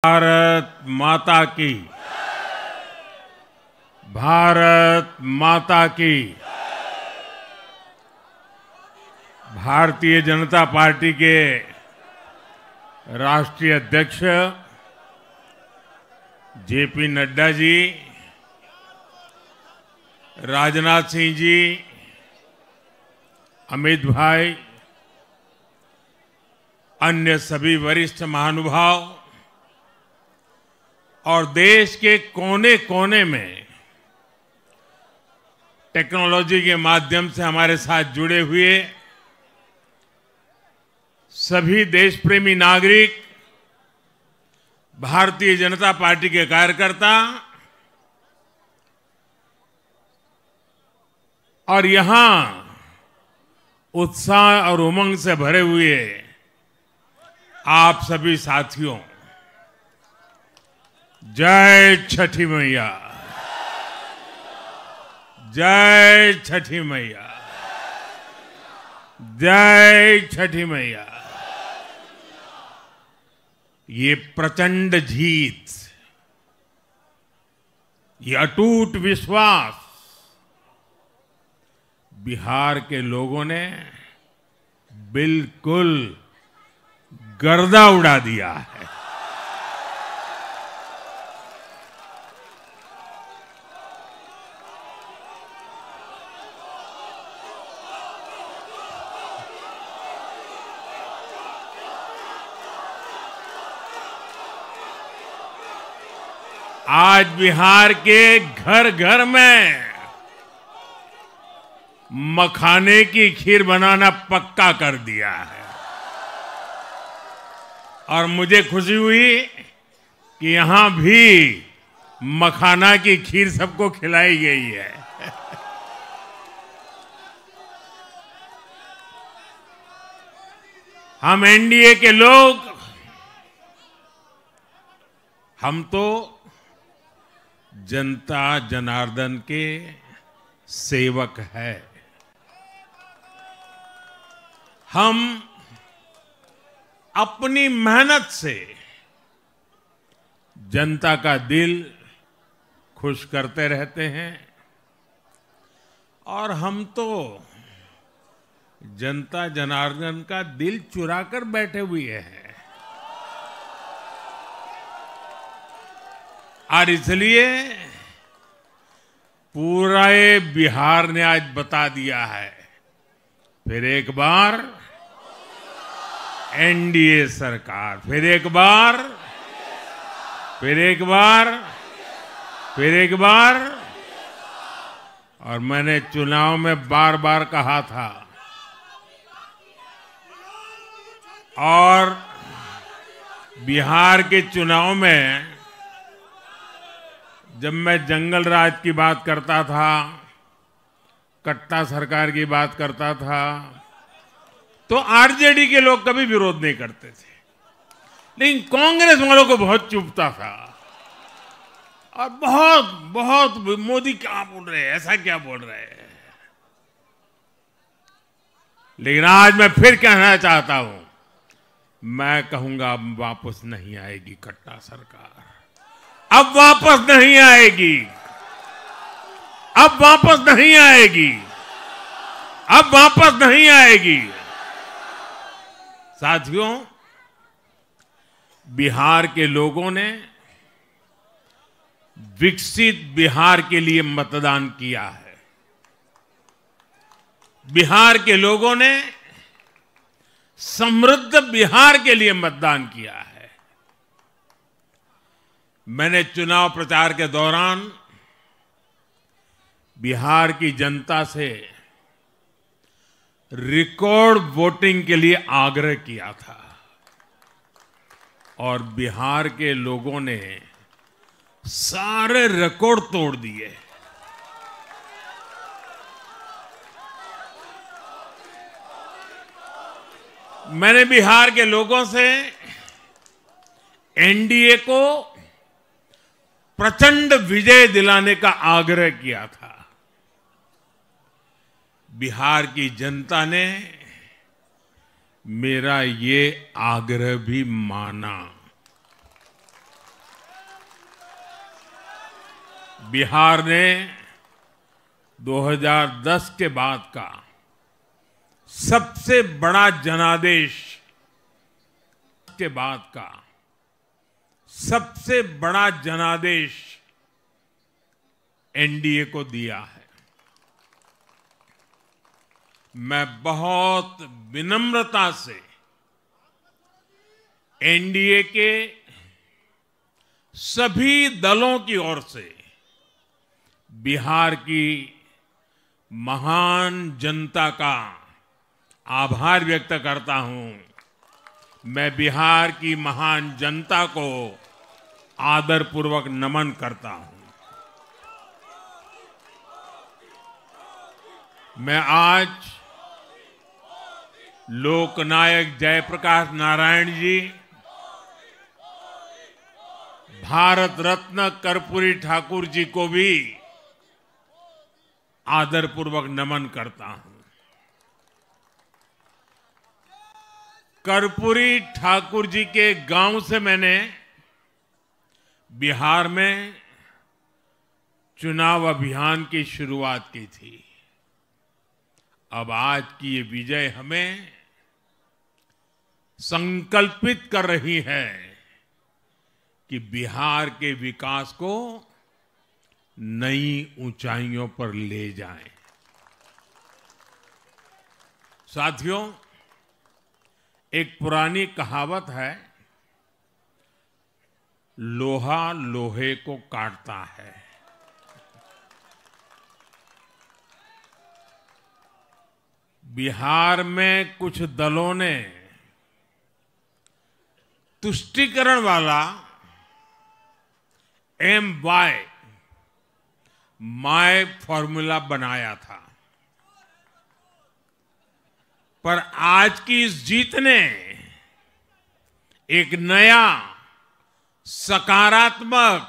भारत माता की, भारत माता की। भारतीय जनता पार्टी के राष्ट्रीय अध्यक्ष जेपी नड्डा जी, राजनाथ सिंह जी, अमित भाई, अन्य सभी वरिष्ठ महानुभाव और देश के कोने कोने में टेक्नोलॉजी के माध्यम से हमारे साथ जुड़े हुए सभी देश प्रेमी नागरिक, भारतीय जनता पार्टी के कार्यकर्ता और यहां उत्साह और उमंग से भरे हुए आप सभी साथियों, जय छठी मैया, जय छठी मैया, जय छठी मैया। ये प्रचंड जीत, ये अटूट विश्वास बिहार के लोगों ने बिल्कुल गर्दा उड़ा दिया है। आज बिहार के घर घर में मखाने की खीर बनाना पक्का कर दिया है और मुझे खुशी हुई कि यहां भी मखाना की खीर सबको खिलाई गई है। हम एनडीए के लोग, हम तो जनता जनार्दन के सेवक है। हम अपनी मेहनत से जनता का दिल खुश करते रहते हैं और हम तो जनता जनार्दन का दिल चुरा कर बैठे हुए हैं। और इसलिए पूरा बिहार ने आज बता दिया है, फिर एक बार एनडीए सरकार, फिर एक बार, फिर एक बार, फिर एक बार। और मैंने चुनाव में बार बार कहा था और बिहार के चुनाव में जब मैं जंगल राज की बात करता था, कट्टा सरकार की बात करता था, तो आरजेडी के लोग कभी विरोध नहीं करते थे, लेकिन कांग्रेस वालों को बहुत चुभता था और बहुत बहुत मोदी क्या बोल रहे हैं, ऐसा क्या बोल रहे हैं। लेकिन आज मैं फिर कहना चाहता हूं, मैं कहूंगा अब वापस नहीं आएगी कट्टा सरकार, अब वापस नहीं आएगी, अब वापस नहीं आएगी, अब वापस नहीं आएगी। साथियों, बिहार के लोगों ने विकसित बिहार के लिए मतदान किया है। बिहार के लोगों ने समृद्ध बिहार के लिए मतदान किया है। मैंने चुनाव प्रचार के दौरान बिहार की जनता से रिकॉर्ड वोटिंग के लिए आग्रह किया था और बिहार के लोगों ने सारे रिकॉर्ड तोड़ दिए। मैंने बिहार के लोगों से एनडीए को प्रचंड विजय दिलाने का आग्रह किया था। बिहार की जनता ने मेरा ये आग्रह भी माना। बिहार ने 2010 के बाद का सबसे बड़ा जनादेश एनडीए को दिया है। मैं बहुत विनम्रता से एनडीए के सभी दलों की ओर से बिहार की महान जनता का आभार व्यक्त करता हूं। मैं बिहार की महान जनता को आदरपूर्वक नमन करता हूं। मैं आज लोकनायक जयप्रकाश नारायण जी, भारत रत्न कर्पूरी ठाकुर जी को भी आदरपूर्वक नमन करता हूं। कर्पूरी ठाकुर जी के गांव से मैंने बिहार में चुनाव अभियान की शुरुआत की थी। अब आज की ये विजय हमें संकल्पित कर रही है कि बिहार के विकास को नई ऊंचाइयों पर ले जाएं। साथियों, एक पुरानी कहावत है, लोहा लोहे को काटता है। बिहार में कुछ दलों ने तुष्टीकरण वाला माय फॉर्मूला बनाया था, पर आज की इस जीत ने एक नया सकारात्मक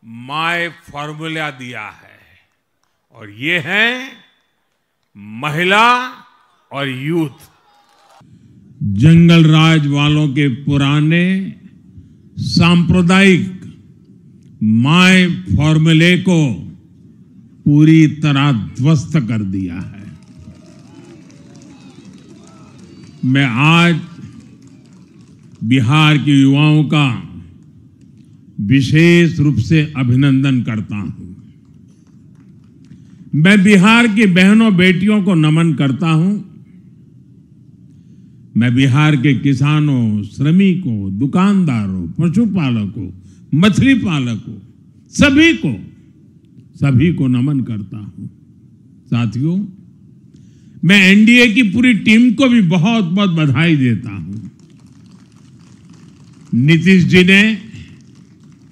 माय फॉर्मूला दिया है, और ये है महिला और यूथ। जंगल राज वालों के पुराने सांप्रदायिक माय फॉर्मूले को पूरी तरह ध्वस्त कर दिया है। मैं आज बिहार के युवाओं का विशेष रूप से अभिनंदन करता हूं। मैं बिहार की बहनों बेटियों को नमन करता हूं। मैं बिहार के किसानों, श्रमिकों, दुकानदारों, पशुपालकों, मछली पालकों, सभी को नमन करता हूं। साथियों, मैं एनडीए की पूरी टीम को भी बहुत बहुत बधाई देता हूं। नीतीश जी ने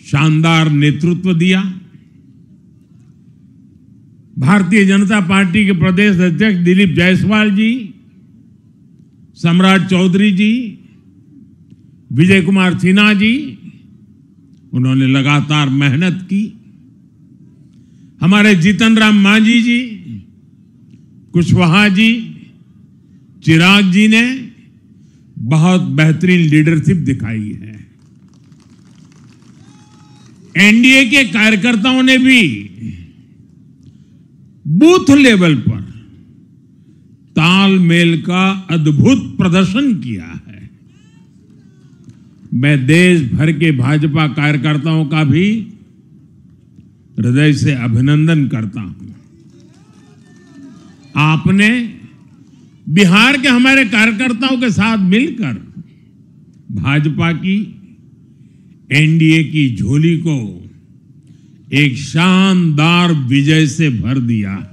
शानदार नेतृत्व दिया। भारतीय जनता पार्टी के प्रदेश अध्यक्ष दिलीप जायसवाल जी, सम्राट चौधरी जी, विजय कुमार सिन्हा जी, उन्होंने लगातार मेहनत की। हमारे जीतन राम मांझी जी, कुशवाहा जी, चिराग जी ने बहुत बेहतरीन लीडरशिप दिखाई है। एनडीए के कार्यकर्ताओं ने भी बूथ लेवल पर तालमेल का अद्भुत प्रदर्शन किया है। मैं देश भर के भाजपा कार्यकर्ताओं का भी हृदय से अभिनंदन करता हूं। आपने बिहार के हमारे कार्यकर्ताओं के साथ मिलकर भाजपा की एनडीए की झोली को एक शानदार विजय से भर दिया है।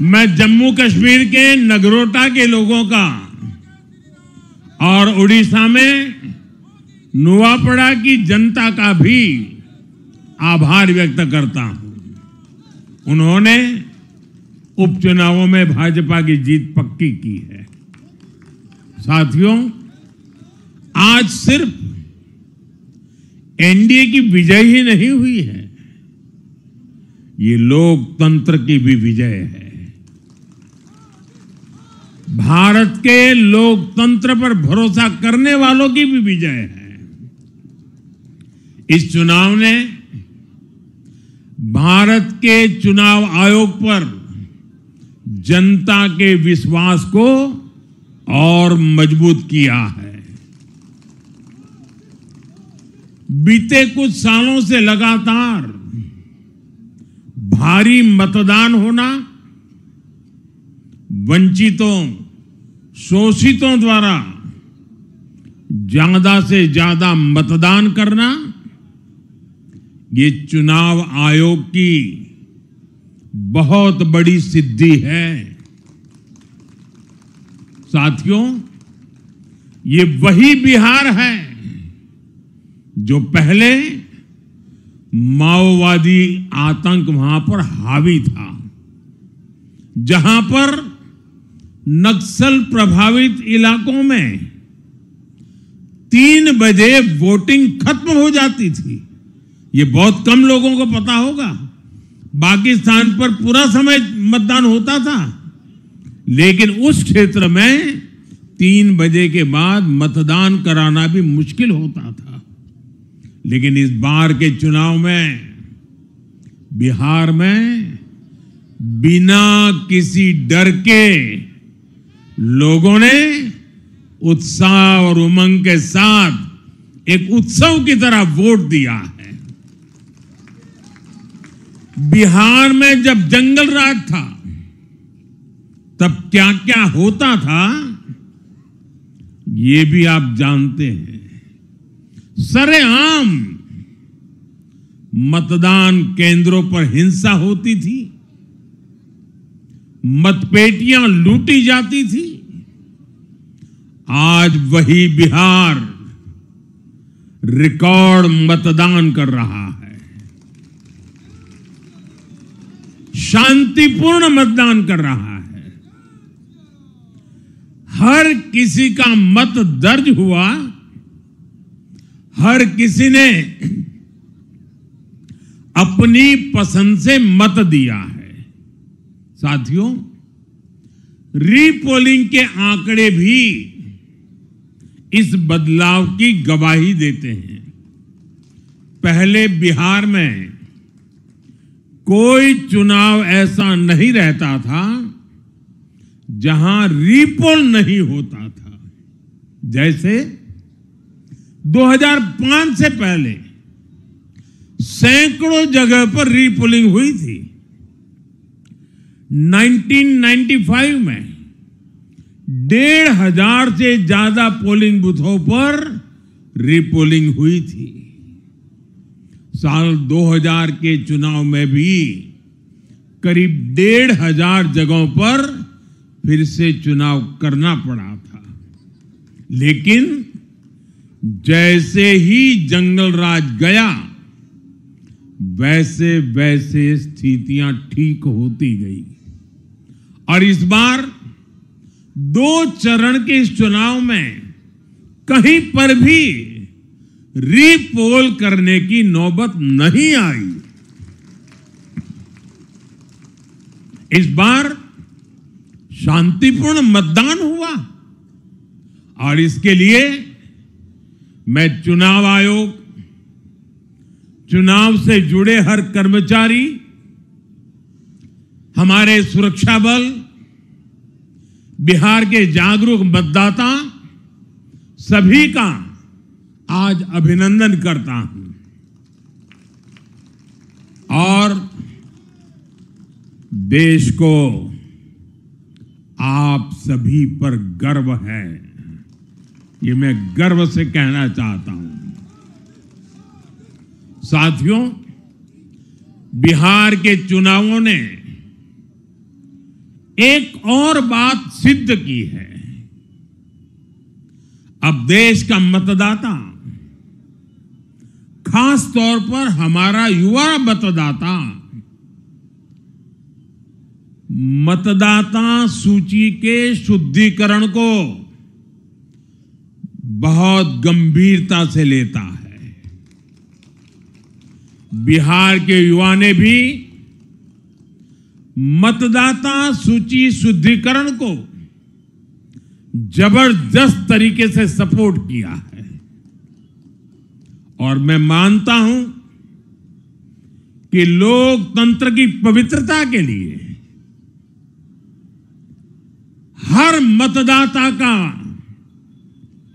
मैं जम्मू कश्मीर के नगरोटा के लोगों का और उड़ीसा में नुआपड़ा की जनता का भी आभार व्यक्त करता हूं। उन्होंने उपचुनावों में भाजपा की जीत पक्की की है। साथियों, आज सिर्फ एनडीए की विजय ही नहीं हुई है, ये लोकतंत्र की भी विजय है। भारत के लोकतंत्र पर भरोसा करने वालों की भी विजय है। इस चुनाव ने भारत के चुनाव आयोग पर जनता के विश्वास को और मजबूत किया है। बीते कुछ सालों से लगातार भारी मतदान होना, वंचितों, शोषितों द्वारा ज्यादा से ज्यादा मतदान करना, ये चुनाव आयोग की बहुत बड़ी सिद्धि है। साथियों, ये वही बिहार है जो पहले माओवादी आतंक वहां पर हावी था, जहां पर नक्सल प्रभावित इलाकों में 3 बजे वोटिंग खत्म हो जाती थी। ये बहुत कम लोगों को पता होगा। बाकी स्थान पर पूरा समय मतदान होता था, लेकिन उस क्षेत्र में 3 बजे के बाद मतदान कराना भी मुश्किल होता था। लेकिन इस बार के चुनाव में बिहार में बिना किसी डर के लोगों ने उत्साह और उमंग के साथ एक उत्सव की तरह वोट दिया है। बिहार में जब जंगल राज था, तब क्या क्या होता था, ये भी आप जानते हैं। सरेआम मतदान केंद्रों पर हिंसा होती थी, मतपेटियां लूटी जाती थी। आज वही बिहार रिकॉर्ड मतदान कर रहा है। शांतिपूर्ण मतदान कर रहा है। हर किसी का मत दर्ज हुआ, हर किसी ने अपनी पसंद से मत दिया है। साथियों, रीपोलिंग के आंकड़े भी इस बदलाव की गवाही देते हैं। पहले बिहार में कोई चुनाव ऐसा नहीं रहता था जहां रीपोल नहीं होता था। जैसे 2005 से पहले सैकड़ों जगह पर रीपोलिंग हुई थी। 1995 में 1,500 से ज्यादा पोलिंग बूथों पर रीपोलिंग हुई थी। साल 2000 के चुनाव में भी करीब 1,500 जगहों पर फिर से चुनाव करना पड़ा था। लेकिन जैसे ही जंगल राज गया, वैसे वैसे स्थितियां ठीक होती गई। और इस बार 2 चरण के इस चुनाव में कहीं पर भी रीपोल करने की नौबत नहीं आई। इस बार शांतिपूर्ण मतदान हुआ और इसके लिए मैं चुनाव आयोग, चुनाव से जुड़े हर कर्मचारी, हमारे सुरक्षा बल, बिहार के जागरूक मतदाता, सभी का आज अभिनंदन करता हूं। और देश को आप सभी पर गर्व है, ये मैं गर्व से कहना चाहता हूं। साथियों, बिहार के चुनावों ने एक और बात सिद्ध की है। अब देश का मतदाता, खास तौर पर हमारा युवा मतदाता, मतदाता सूची के शुद्धिकरण को बहुत गंभीरता से लेता है। बिहार के युवा ने भी मतदाता सूची शुद्धिकरण को जबरदस्त तरीके से सपोर्ट किया है। और मैं मानता हूं कि लोकतंत्र की पवित्रता के लिए हर मतदाता का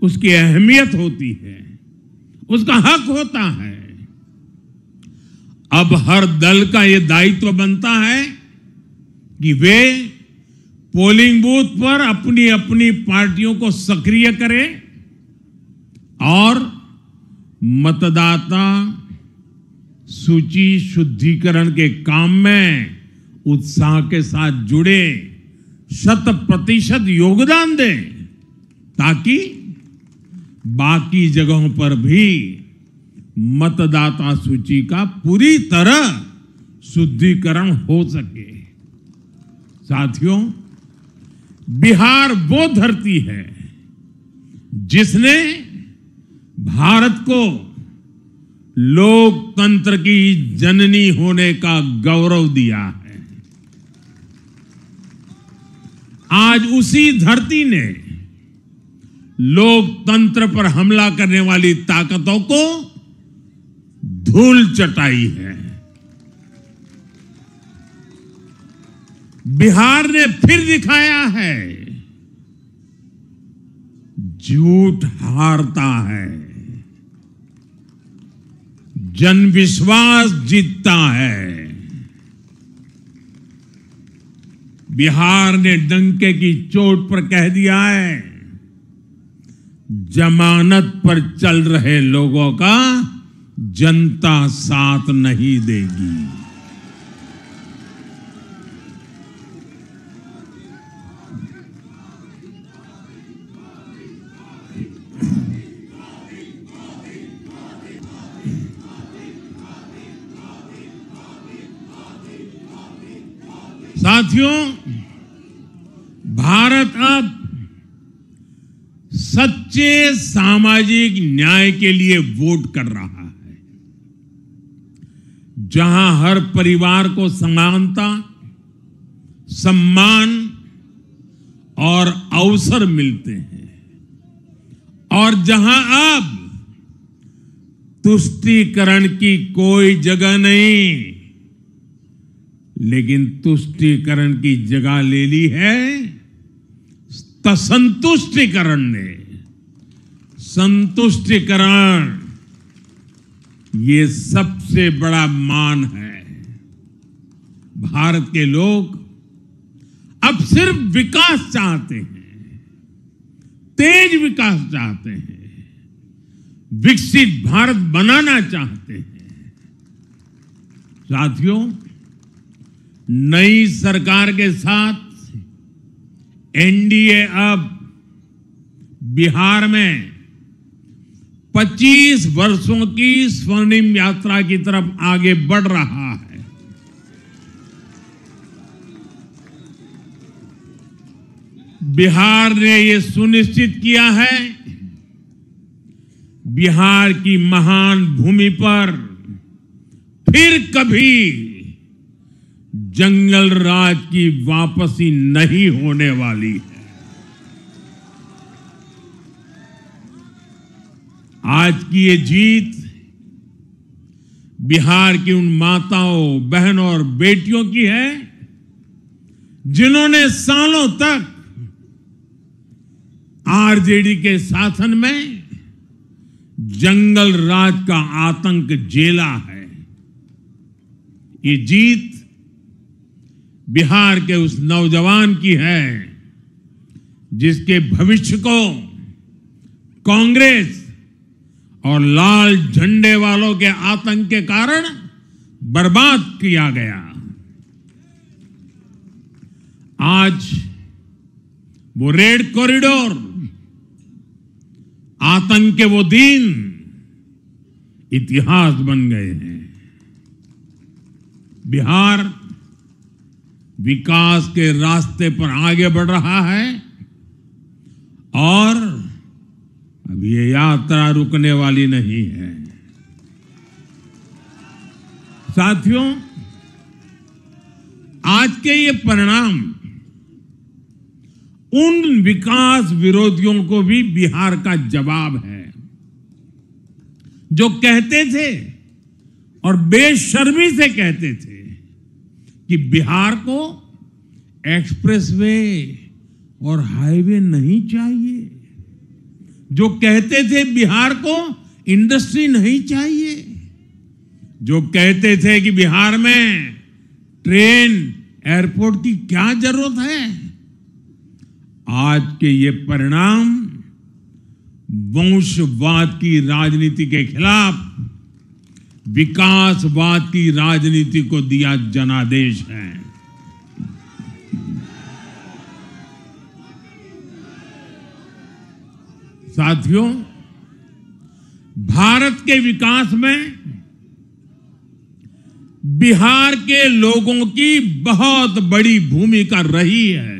उसकी अहमियत होती है, उसका हक होता है। अब हर दल का यह दायित्व बनता है कि वे पोलिंग बूथ पर अपनी अपनी पार्टियों को सक्रिय करें और मतदाता सूची शुद्धिकरण के काम में उत्साह के साथ जुड़े, 100% योगदान दें, ताकि बाकी जगहों पर भी मतदाता सूची का पूरी तरह शुद्धिकरण हो सके। साथियों, बिहार वो धरती है जिसने भारत को लोकतंत्र की जननी होने का गौरव दिया है। आज उसी धरती ने लोकतंत्र पर हमला करने वाली ताकतों को धूल चटाई है। बिहार ने फिर दिखाया है, झूठ हारता है, जनविश्वास जीतता है। बिहार ने डंके की चोट पर कह दिया है, जमानत पर चल रहे लोगों का जनता साथ नहीं देगी। साथियों, भारत अब सच्चे सामाजिक न्याय के लिए वोट कर रहा है, जहां हर परिवार को समानता, सम्मान और अवसर मिलते हैं, और जहां अब तुष्टीकरण की कोई जगह नहीं, लेकिन तुष्टीकरण की जगह ले ली है संतुष्टीकरण ने। संतुष्टीकरण ये सबसे बड़ा मान है। भारत के लोग अब सिर्फ विकास चाहते हैं, तेज विकास चाहते हैं, विकसित भारत बनाना चाहते हैं। साथियों, नई सरकार के साथ एनडीए अब बिहार में 25 वर्षों की स्वर्णिम यात्रा की तरफ आगे बढ़ रहा है। बिहार ने यह सुनिश्चित किया है, बिहार की महान भूमि पर फिर कभी जंगल राज की वापसी नहीं होने वाली है। आज की ये जीत बिहार की उन माताओं, बहनों और बेटियों की है जिन्होंने सालों तक आरजेडी के शासन में जंगल राज का आतंक झेला है। ये जीत बिहार के उस नौजवान की है जिसके भविष्य को कांग्रेस और लाल झंडे वालों के आतंक के कारण बर्बाद किया गया। आज वो रेड कॉरिडोर, आतंक के वो दिन इतिहास बन गए हैं। बिहार विकास के रास्ते पर आगे बढ़ रहा है और अब ये यात्रा रुकने वाली नहीं है। साथियों, आज के ये परिणाम उन विकास विरोधियों को भी बिहार का जवाब है, जो कहते थे और बेशर्मी से कहते थे कि बिहार को एक्सप्रेसवे और हाईवे नहीं चाहिए, जो कहते थे बिहार को इंडस्ट्री नहीं चाहिए, जो कहते थे कि बिहार में ट्रेन एयरपोर्ट की क्या जरूरत है। आज के ये परिणाम वंशवाद की राजनीति के खिलाफ विकासवाद की राजनीति को दिया जनादेश है। साथियों, भारत के विकास में बिहार के लोगों की बहुत बड़ी भूमिका रही है,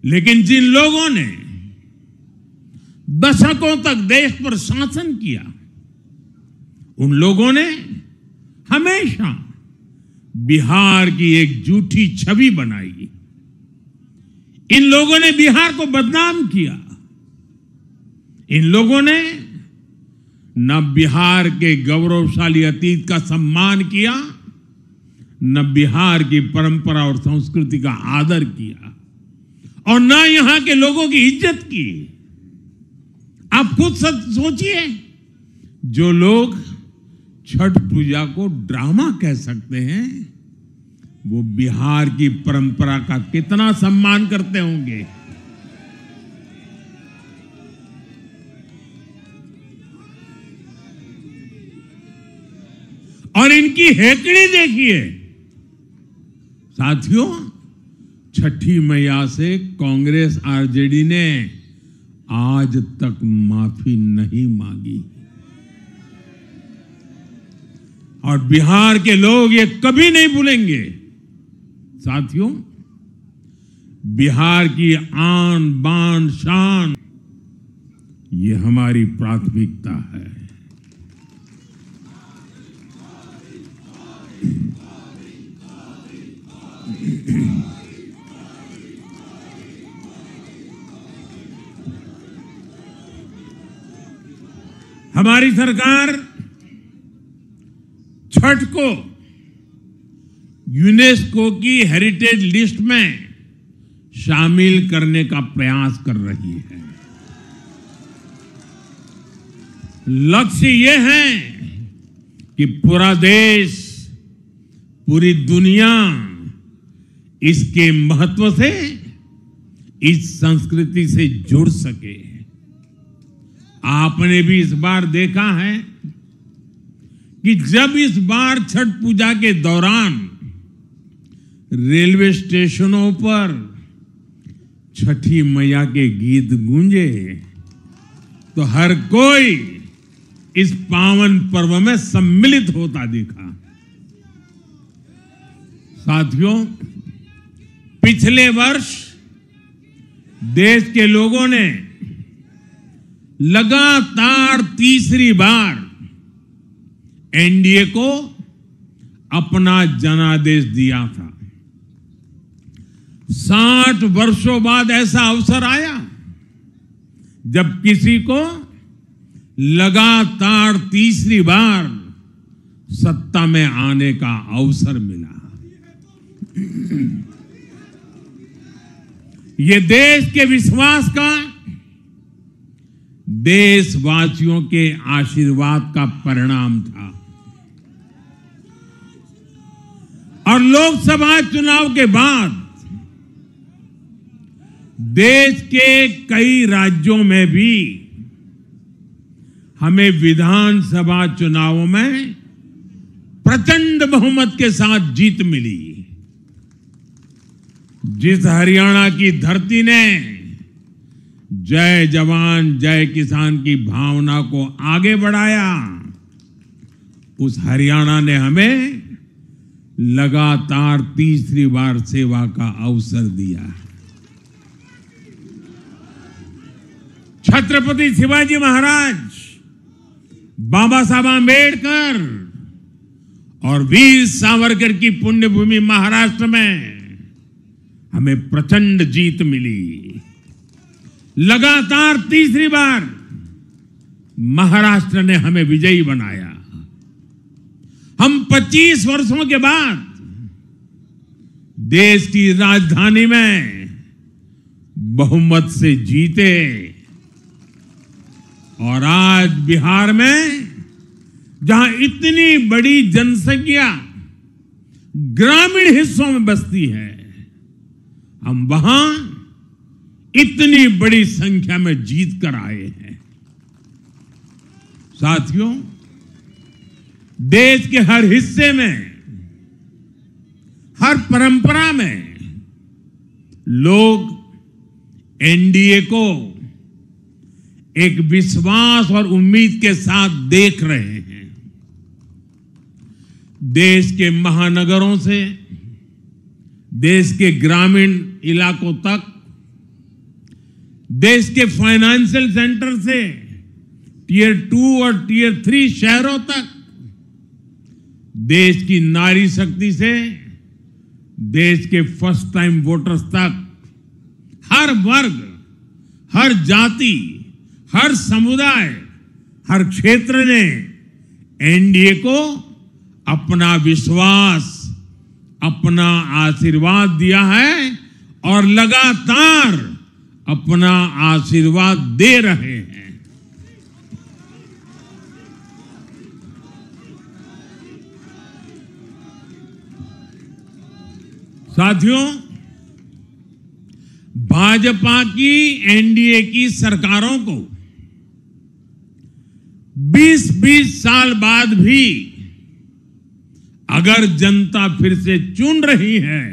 लेकिन जिन लोगों ने दशकों तक देश पर शासन किया, उन लोगों ने हमेशा बिहार की एक झूठी छवि बनाई। इन लोगों ने बिहार को बदनाम किया। इन लोगों ने न बिहार के गौरवशाली अतीत का सम्मान किया, न बिहार की परंपरा और संस्कृति का आदर किया, और न यहां के लोगों की इज्जत की। आप खुद सोचिए, जो लोग छठ पूजा को ड्रामा कह सकते हैं, वो बिहार की परंपरा का कितना सम्मान करते होंगे। और इनकी हेकड़ी देखिए। साथियों, छठी मैया से कांग्रेस आरजेडी ने आज तक माफी नहीं मांगी, और बिहार के लोग ये कभी नहीं भूलेंगे। साथियों, बिहार की आन बान शान, ये हमारी प्राथमिकता है। हमारी सरकार छठ को यूनेस्को की हेरिटेज लिस्ट में शामिल करने का प्रयास कर रही है। लक्ष्य यह है कि पूरा देश, पूरी दुनिया इसके महत्व से, इस संस्कृति से जुड़ सके। आपने भी इस बार देखा है कि जब इस बार छठ पूजा के दौरान रेलवे स्टेशनों पर छठी मैया के गीत गूंजे, तो हर कोई इस पावन पर्व में सम्मिलित होता दिखा। साथियों, पिछले वर्ष देश के लोगों ने लगातार तीसरी बार एनडीए को अपना जनादेश दिया था। 60 वर्षों बाद ऐसा अवसर आया जब किसी को लगातार तीसरी बार सत्ता में आने का अवसर मिला। ये देश के विश्वास का, देशवासियों के आशीर्वाद का परिणाम था। और लोकसभा चुनाव के बाद देश के कई राज्यों में भी हमें विधानसभा चुनावों में प्रचंड बहुमत के साथ जीत मिली। जिस हरियाणा की धरती ने जय जवान जय किसान की भावना को आगे बढ़ाया, उस हरियाणा ने हमें लगातार तीसरी बार सेवा का अवसर दिया। छत्रपति शिवाजी महाराज, बाबा साहब आंबेडकर और वीर सावरकर की पुण्यभूमि महाराष्ट्र में हमें प्रचंड जीत मिली। लगातार तीसरी बार महाराष्ट्र ने हमें विजयी बनाया। हम 25 वर्षों के बाद देश की राजधानी में बहुमत से जीते और आज बिहार में जहां इतनी बड़ी जनसंख्या ग्रामीण हिस्सों में बसती है, हम वहां इतनी बड़ी संख्या में जीत कर आए हैं। साथियों, देश के हर हिस्से में, हर परंपरा में लोग एनडीए को एक विश्वास और उम्मीद के साथ देख रहे हैं। देश के महानगरों से देश के ग्रामीण इलाकों तक, देश के फाइनेंशियल सेंटर से टियर 2 और टियर 3 शहरों तक, देश की नारी शक्ति से देश के फर्स्ट टाइम वोटर्स तक, हर वर्ग, हर जाति, हर समुदाय, हर क्षेत्र ने एनडीए को अपना विश्वास, अपना आशीर्वाद दिया है और लगातार अपना आशीर्वाद दे रहे हैं। साथियों, भाजपा की एनडीए की सरकारों को 20-20 साल बाद भी अगर जनता फिर से चुन रही है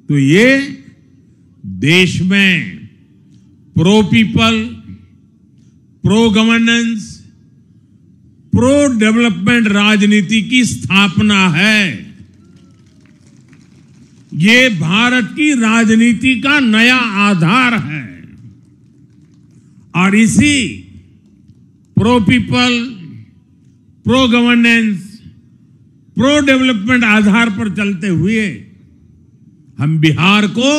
तो ये देश में pro people, pro governance, pro development राजनीति की स्थापना है। ये भारत की राजनीति का नया आधार है और इसी pro people, pro governance, pro development आधार पर चलते हुए हम बिहार को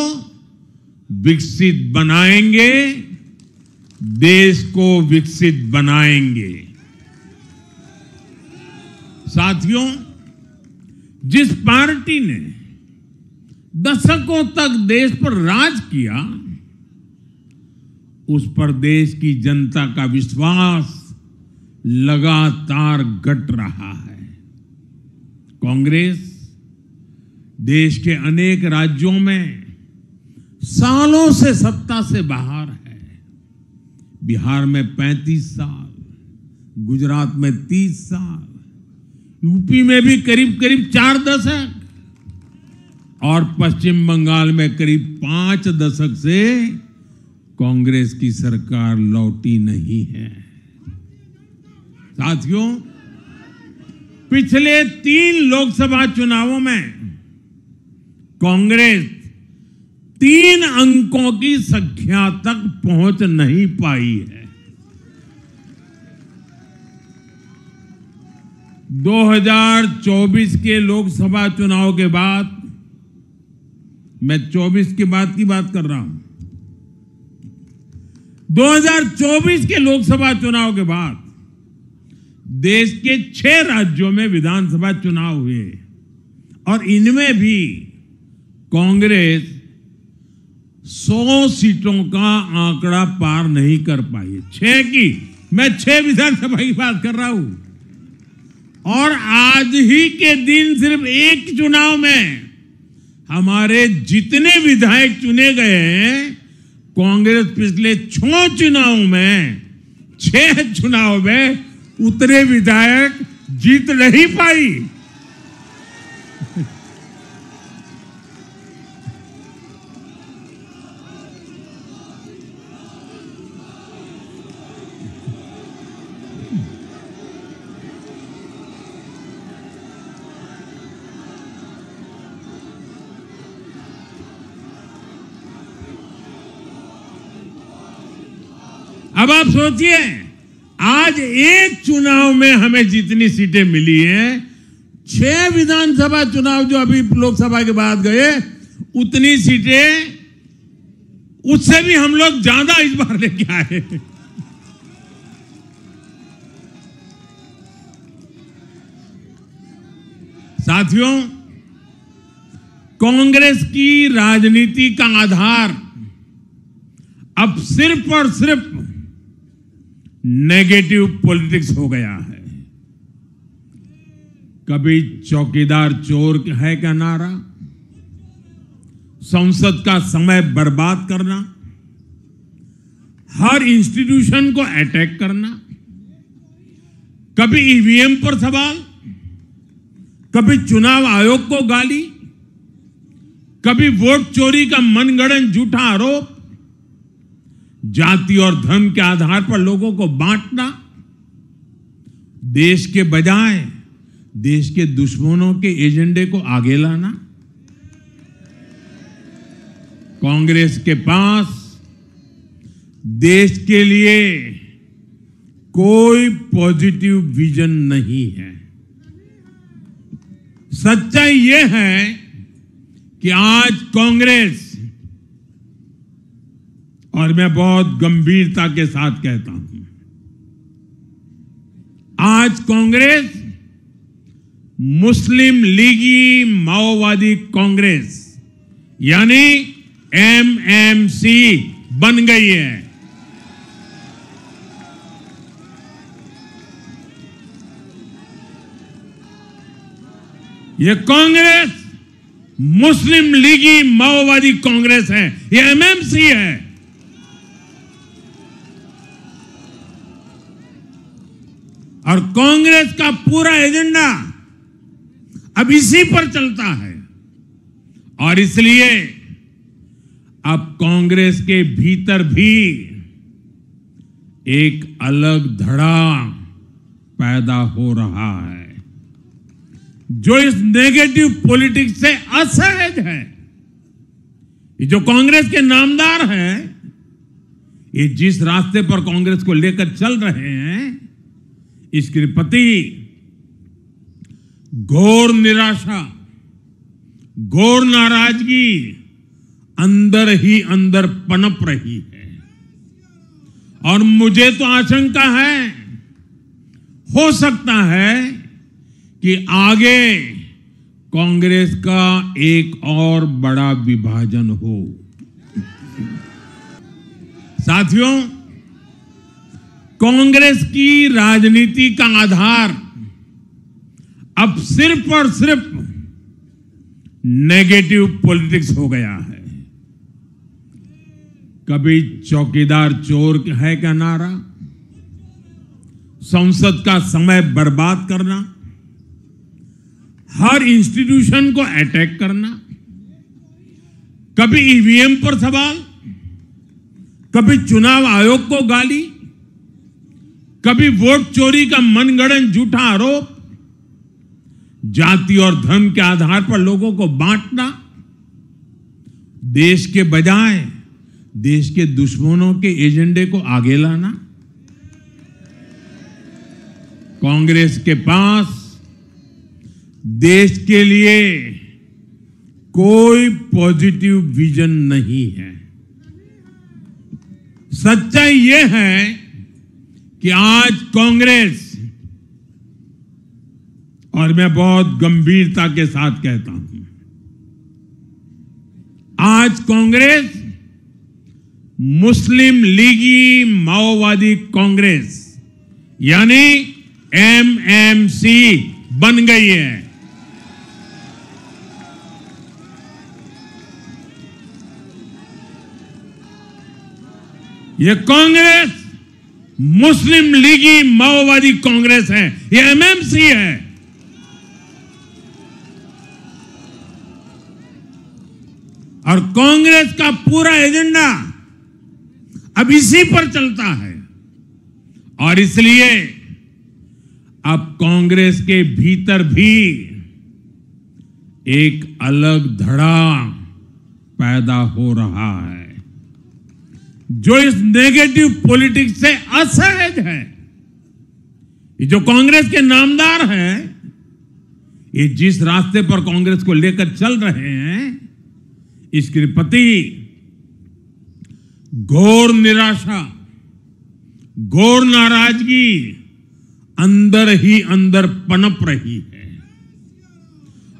विकसित बनाएंगे, देश को विकसित बनाएंगे। साथियों, जिस पार्टी ने दशकों तक देश पर राज किया, उस पर देश की जनता का विश्वास लगातार घट रहा है। कांग्रेस देश के अनेक राज्यों में सालों से सत्ता से बाहर है। बिहार में 35 साल, गुजरात में 30 साल, यूपी में भी करीब करीब 4 दशक और पश्चिम बंगाल में करीब 5 दशक से कांग्रेस की सरकार लौटी नहीं है। साथियों, पिछले 3 लोकसभा चुनावों में कांग्रेस 3 अंकों की संख्या तक पहुंच नहीं पाई है। 2024 के लोकसभा चुनाव के बाद, मैं 24 के बाद की बात कर रहा हूं, 2024 के लोकसभा चुनाव के बाद देश के 6 राज्यों में विधानसभा चुनाव हुए और इनमें भी कांग्रेस 100 सीटों का आंकड़ा पार नहीं कर पाई। 6 की, मैं 6 विधानसभा की बात कर रहा हूं और आज ही के दिन सिर्फ एक चुनाव में हमारे जितने विधायक चुने गए हैं, कांग्रेस पिछले 6 चुनाव में, 6 चुनाव में उतने विधायक जीत नहीं पाई। अब आप सोचिए, आज एक चुनाव में हमें जितनी सीटें मिली हैं, 6 विधानसभा चुनाव जो अभी लोकसभा के बाद गए, उतनी सीटें उससे भी हम लोग ज्यादा इस बार लेके आए। साथियों, कांग्रेस की राजनीति का आधार अब सिर्फ और सिर्फ नेगेटिव पॉलिटिक्स हो गया है। कभी चौकीदार चोर है का नारा, संसद का समय बर्बाद करना, हर इंस्टीट्यूशन को अटैक करना, कभी ईवीएम पर सवाल, कभी चुनाव आयोग को गाली, कभी वोट चोरी का मनगढ़ंत झूठा आरोप, जाति और धर्म के आधार पर लोगों को बांटना, देश के बजाय देश के दुश्मनों के एजेंडे को आगे लाना। कांग्रेस के पास देश के लिए कोई पॉजिटिव विजन नहीं है। सच्चाई यह है कि आज कांग्रेस, और मैं बहुत गंभीरता के साथ कहता हूं, आज कांग्रेस मुस्लिम लीगी माओवादी कांग्रेस यानी एमएमसी बन गई है। ये कांग्रेस मुस्लिम लीगी माओवादी कांग्रेस है, ये एमएमसी है। और कांग्रेस का पूरा एजेंडा अब इसी पर चलता है। और इसलिए अब कांग्रेस के भीतर भी एक अलग धड़ा पैदा हो रहा है जो इस नेगेटिव पॉलिटिक्स से असहज है। ये जो कांग्रेस के नामदार हैं, ये जिस रास्ते पर कांग्रेस को लेकर चल रहे हैं, इसके प्रति घोर निराशा, घोर नाराजगी अंदर ही अंदर पनप रही है। और मुझे तो आशंका है, हो सकता है कि आगे कांग्रेस का एक और बड़ा विभाजन हो। साथियों, कांग्रेस की राजनीति का आधार अब सिर्फ और सिर्फ नेगेटिव पॉलिटिक्स हो गया है। कभी चौकीदार चोर है का नारा, संसद का समय बर्बाद करना, हर इंस्टीट्यूशन को अटैक करना, कभी ईवीएम पर सवाल, कभी चुनाव आयोग को गाली, कभी वोट चोरी का मनगढ़ंत झूठा आरोप, जाति और धर्म के आधार पर लोगों को बांटना, देश के बजाय देश के दुश्मनों के एजेंडे को आगे लाना। कांग्रेस के पास देश के लिए कोई पॉजिटिव विजन नहीं है। सच्चाई यह है कि आज कांग्रेस, और मैं बहुत गंभीरता के साथ कहता हूं, आज कांग्रेस मुस्लिम लीगी माओवादी कांग्रेस यानी एमएमसी बन गई है। ये कांग्रेस मुस्लिम लीगी माओवादी कांग्रेस है, ये एमएमसी है। और कांग्रेस का पूरा एजेंडा अब इसी पर चलता है। और इसलिए अब कांग्रेस के भीतर भी एक अलग धड़ा पैदा हो रहा है जो इस नेगेटिव पॉलिटिक्स से असहज है। ये जो कांग्रेस के नामदार हैं, ये जिस रास्ते पर कांग्रेस को लेकर चल रहे हैं, इसके प्रति घोर निराशा, घोर नाराजगी अंदर ही अंदर पनप रही है।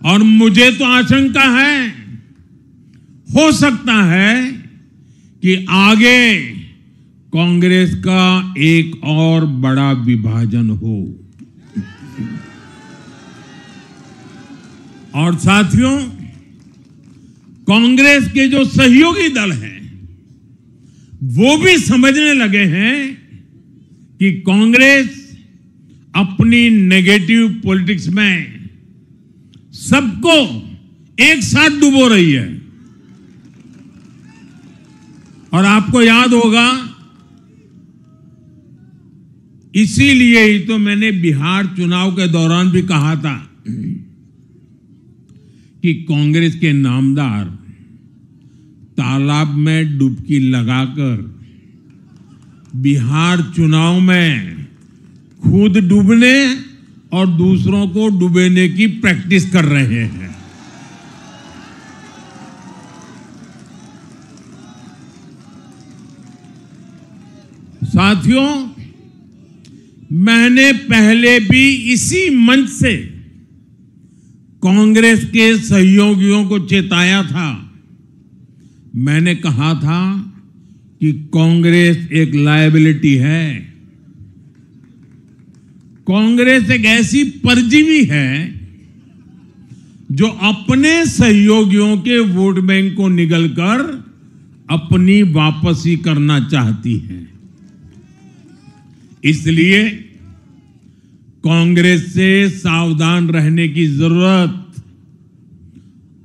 और मुझे तो आशंका है, हो सकता है कि आगे कांग्रेस का एक और बड़ा विभाजन हो। और साथियों, कांग्रेस के जो सहयोगी दल हैं वो भी समझने लगे हैं कि कांग्रेस अपनी नेगेटिव पॉलिटिक्स में सबको एक साथ डुबो रही है। और आपको याद होगा, इसीलिए ही तो मैंने बिहार चुनाव के दौरान भी कहा था कि कांग्रेस के नामदार तालाब में डुबकी लगाकर बिहार चुनाव में खुद डूबने और दूसरों को डुबेने की प्रैक्टिस कर रहे हैं। साथियों, मैंने पहले भी इसी मंच से कांग्रेस के सहयोगियों को चेताया था। मैंने कहा था कि कांग्रेस एक लायबिलिटी है, कांग्रेस एक ऐसी परजीवी है जो अपने सहयोगियों के वोट बैंक को निगलकर अपनी वापसी करना चाहती है। इसलिए कांग्रेस से सावधान रहने की जरूरत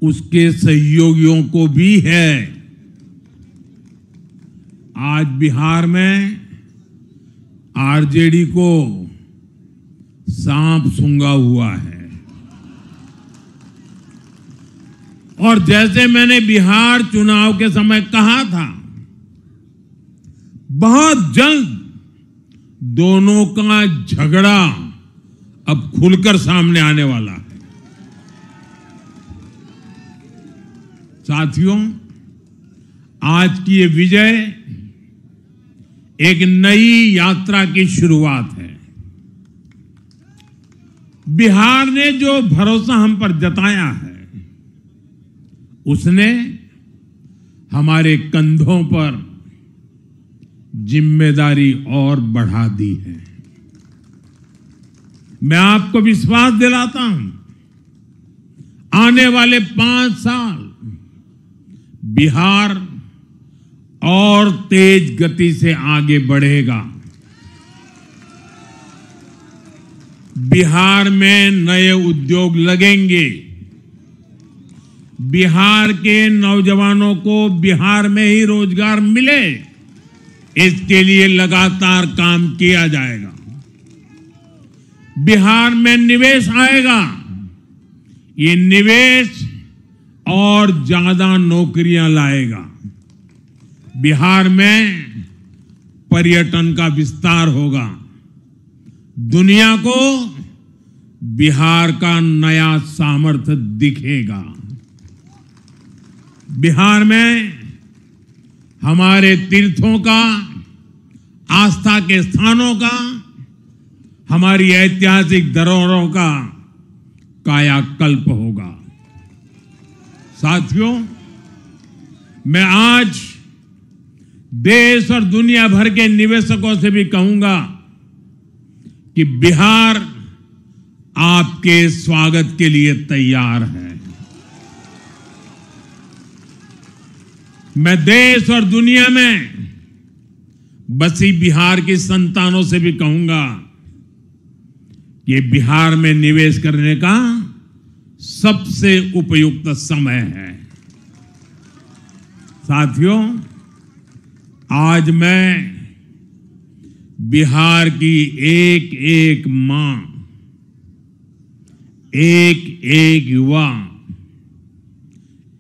उसके सहयोगियों को भी है। आज बिहार में आरजेडी को सांप सूंघा हुआ है। और जैसे मैंने बिहार चुनाव के समय कहा था, बहुत जल्द दोनों का झगड़ा अब खुलकर सामने आने वाला है। साथियों, आज की ये विजय एक नई यात्रा की शुरुआत है। बिहार ने जो भरोसा हम पर जताया है, उसने हमारे कंधों पर जिम्मेदारी और बढ़ा दी है। मैं आपको विश्वास दिलाता हूं, आने वाले 5 साल बिहार और तेज गति से आगे बढ़ेगा। बिहार में नए उद्योग लगेंगे। बिहार के नौजवानों को बिहार में ही रोजगार मिले, इसके लिए लगातार काम किया जाएगा। बिहार में निवेश आएगा। ये निवेश और ज्यादा नौकरियां लाएगा। बिहार में पर्यटन का विस्तार होगा। दुनिया को बिहार का नया सामर्थ्य दिखेगा। बिहार में हमारे तीर्थों का, आस्था के स्थानों का, हमारी ऐतिहासिक धरोहरों का कायाकल्प होगा। साथियों, मैं आज देश और दुनिया भर के निवेशकों से भी कहूंगा कि बिहार आपके स्वागत के लिए तैयार है। मैं देश और दुनिया में बसी बिहार की संतानों से भी कहूंगा कि बिहार में निवेश करने का सबसे उपयुक्त समय है। साथियों, आज मैं बिहार की एक एक मां, एक एक युवा,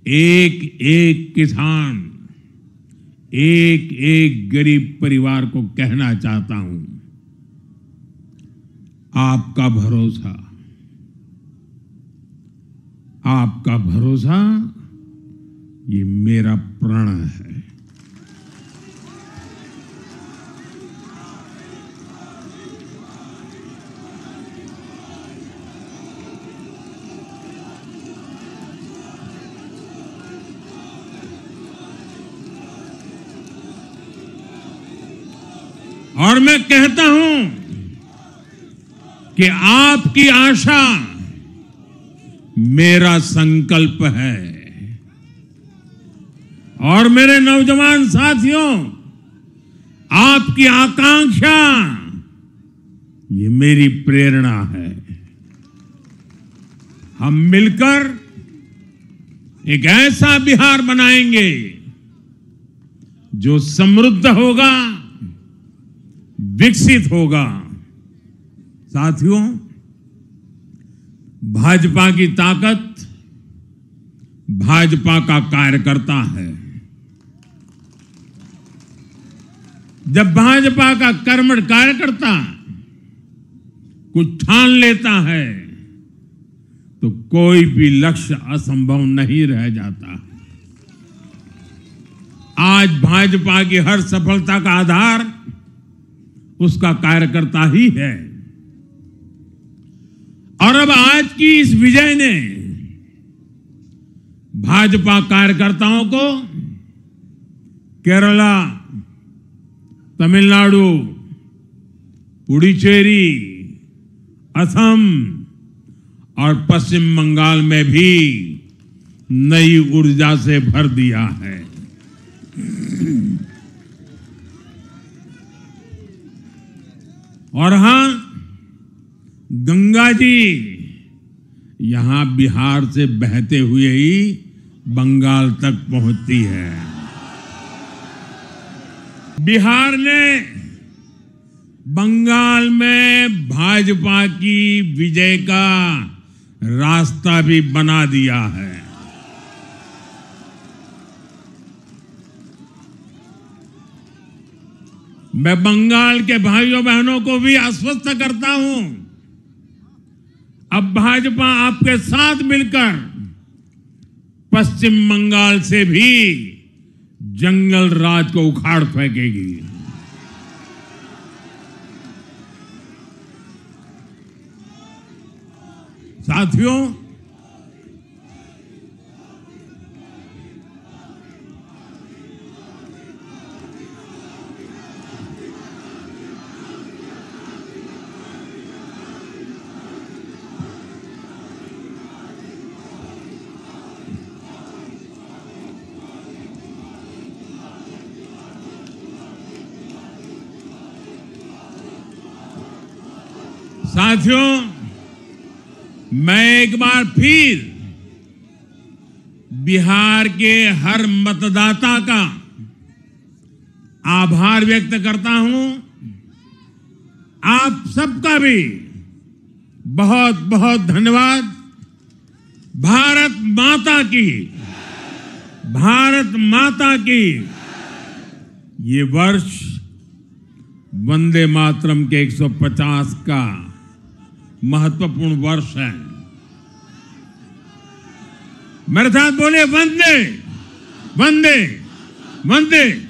एक एक किसान, एक एक गरीब परिवार को कहना चाहता हूं, आपका भरोसा ये मेरा प्रण है। और मैं कहता हूं कि आपकी आशा मेरा संकल्प है। और मेरे नौजवान साथियों, आपकी आकांक्षा ये मेरी प्रेरणा है। हम मिलकर एक ऐसा बिहार बनाएंगे जो समृद्ध होगा, विकसित होगा। साथियों, भाजपा की ताकत भाजपा का कार्यकर्ता है। जब भाजपा का कर्मठ कार्यकर्ता कुछ ठान लेता है तो कोई भी लक्ष्य असंभव नहीं रह जाता। आज भाजपा की हर सफलता का आधार उसका कार्यकर्ता ही है। और अब आज की इस विजय ने भाजपा कार्यकर्ताओं को केरला, तमिलनाडु, पुडुचेरी, असम और पश्चिम बंगाल में भी नई ऊर्जा से भर दिया है। और हां, गंगा जी यहां बिहार से बहते हुए ही बंगाल तक पहुंचती है। बिहार ने बंगाल में भाजपा की विजय का रास्ता भी बना दिया है। मैं बंगाल के भाइयों बहनों को भी आश्वस्त करता हूं, अब भाजपा आपके साथ मिलकर पश्चिम बंगाल से भी जंगल राज को उखाड़ फेंकेगी। साथियों, मैं एक बार फिर बिहार के हर मतदाता का आभार व्यक्त करता हूं। आप सबका भी बहुत बहुत धन्यवाद। भारत माता की, भारत माता की। ये वर्ष वंदे मातरम के 150 का महत्वपूर्ण वर्ष है। मेरे साथ बोले वंदे वंदे वंदे।